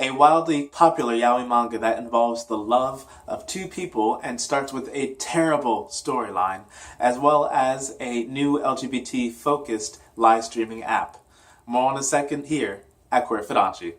a wildly popular yaoi manga that involves the love of two people and starts with a terrible storyline, as well as a new LGBT-focused live streaming app. More in a second here at Queer Fudanshi.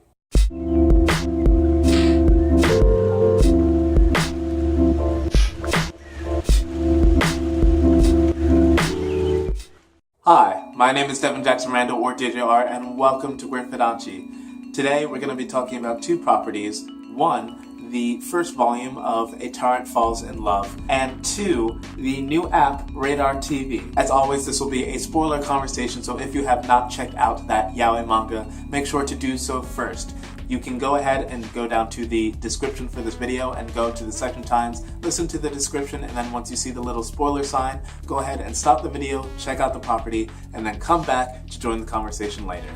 Hi, my name is Devin Jackson Randall, or JJR, and welcome to Queer Fudanshi. Today we're going to be talking about two properties. One, the first volume of A Tyrant Falls in Love, and two, the new app Radar TV. As always, this will be a spoiler conversation, so if you have not checked out that yaoi manga, make sure to do so first. You can go ahead and go down to the description for this video and go to the section times, listen to the description, and then once you see the little spoiler sign, go ahead and stop the video, check out the property, and then come back to join the conversation later.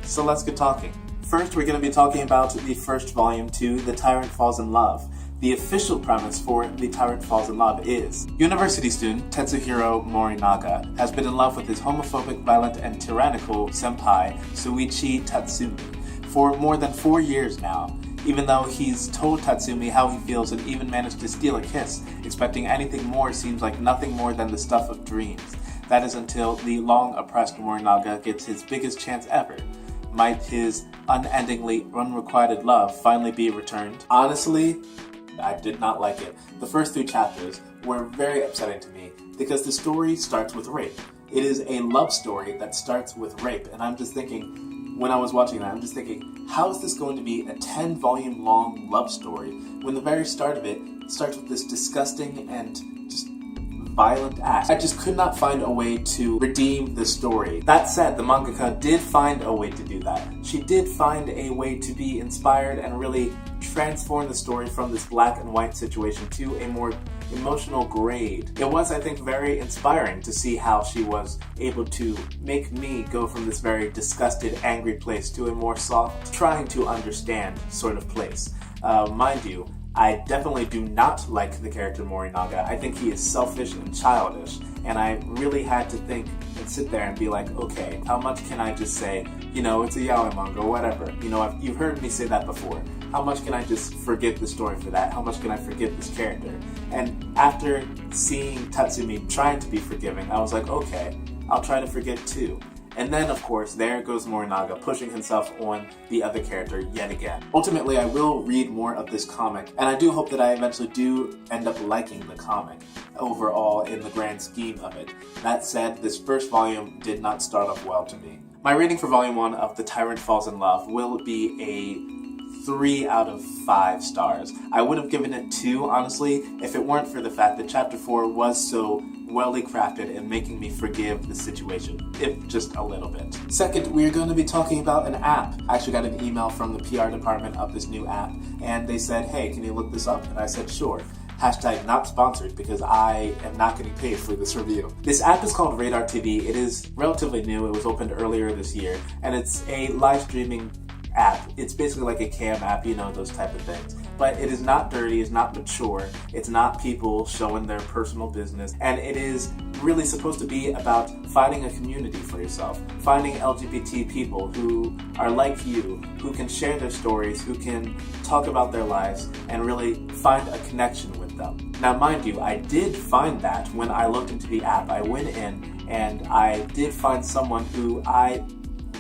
So let's get talking. First, we're going to be talking about the first volume to The Tyrant Falls in Love. The official premise for The Tyrant Falls in Love is: university student Tetsuhiro Morinaga has been in love with his homophobic, violent, and tyrannical senpai, Suichi Tatsumi, for more than 4 years now. Even though he's told Tatsumi how he feels and even managed to steal a kiss, expecting anything more seems like nothing more than the stuff of dreams. That is until the long-oppressed Morinaga gets his biggest chance ever. Might his unendingly unrequited love finally be returned? Honestly, I did not like it. The first 3 chapters were very upsetting to me because the story starts with rape. It is a love story that starts with rape, and I'm just thinking, when I was watching that, I'm just thinking, how is this going to be a 10-volume long love story when the very start of it starts with this disgusting and just violent act? I just could not find a way to redeem the story. That said, the mangaka did find a way to do that. She did find a way to be inspired and really transform the story from this black and white situation to a more emotional grade. It was, I think, very inspiring to see how she was able to make me go from this very disgusted, angry place to a more soft, trying to understand sort of place. Mind you, I definitely do not like the character Morinaga. I think he is selfish and childish, and I really had to think and sit there and be like, okay, how much can I just say, you know, it's a yaoi manga, whatever. You know, you've heard me say that before. How much can I just forget the story for that? How much can I forget this character? And after seeing Tatsumi trying to be forgiving, I was like, okay, I'll try to forget too. And then, of course, there goes Morinaga pushing himself on the other character yet again. Ultimately, I will read more of this comic, and I do hope that I eventually do end up liking the comic overall in the grand scheme of it. That said, this first volume did not start off well to me. My rating for Volume 1 of The Tyrant Falls in Love will be a 3 out of 5 stars. I would have given it 2, honestly, if it weren't for the fact that Chapter 4 was so well crafted in making me forgive the situation, if just a little bit. Second, we are going to be talking about an app. I actually got an email from the PR department of this new app, and they said, hey, can you look this up? And I said, sure. Hashtag not sponsored, because I am not getting paid for this review. This app is called Radar TV. It is relatively new. It was opened earlier this year, and it's a live streaming app. It's basically like a cam app, you know, those type of things. But it is not dirty, it's not mature, it's not people showing their personal business, and it is really supposed to be about finding a community for yourself, finding LGBT people who are like you, who can share their stories, who can talk about their lives, and really find a connection with them. Now, mind you, I did find that when I looked into the app. I went in and I did find someone who I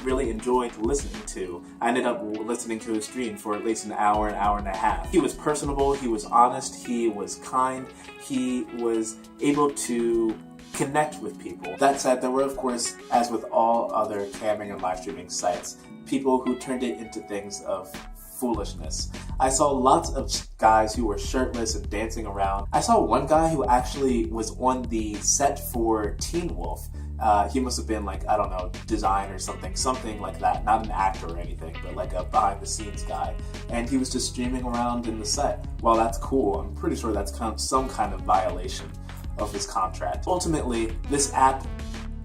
really enjoyed listening to. I ended up listening to his stream for at least an hour and a half. He was personable, he was honest, he was kind, he was able to connect with people. That said, there were, of course, as with all other camming and live streaming sites, people who turned it into things of foolishness. I saw lots of guys who were shirtless and dancing around. I saw one guy who actually was on the set for Teen Wolf. He must have been like, I don't know, design or something like that. Not an actor or anything, but like a behind the scenes guy. And he was just streaming around in the set. While that's cool, I'm pretty sure that's some kind of violation of his contract. Ultimately, this app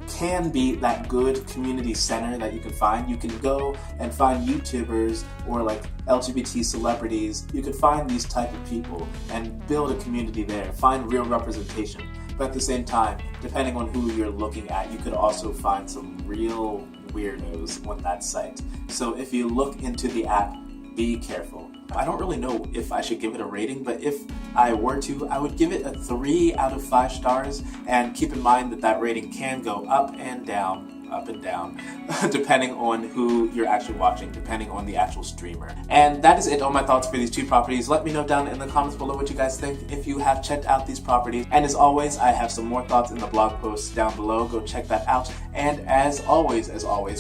can be that good community center that you can find. You can go and find YouTubers or like LGBT celebrities. You can find these type of people and build a community there, find real representation. But at the same time, depending on who you're looking at, you could also find some real weirdos on that site. So if you look into the app be careful. I don't really know if I should give it a rating, but if I were to, I would give it a 3 out of 5 stars, and keep in mind that that rating can go up and down, depending on who you're actually watching, depending on the actual streamer. And that is it, all my thoughts for these 2 properties. Let me know down in the comments below what you guys think if you have checked out these properties. And as always, I have some more thoughts in the blog post down below. Go check that out. And as always,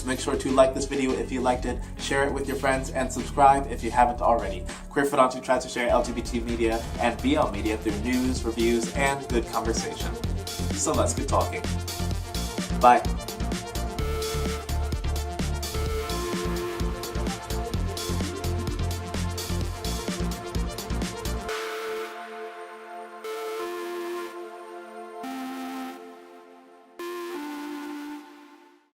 make sure to like this video if you liked it, share it with your friends, and subscribe if you haven't already. Queer Fudanshi tries to share LGBT media and BL media through news, reviews, and good conversation. So let's get talking. Bye.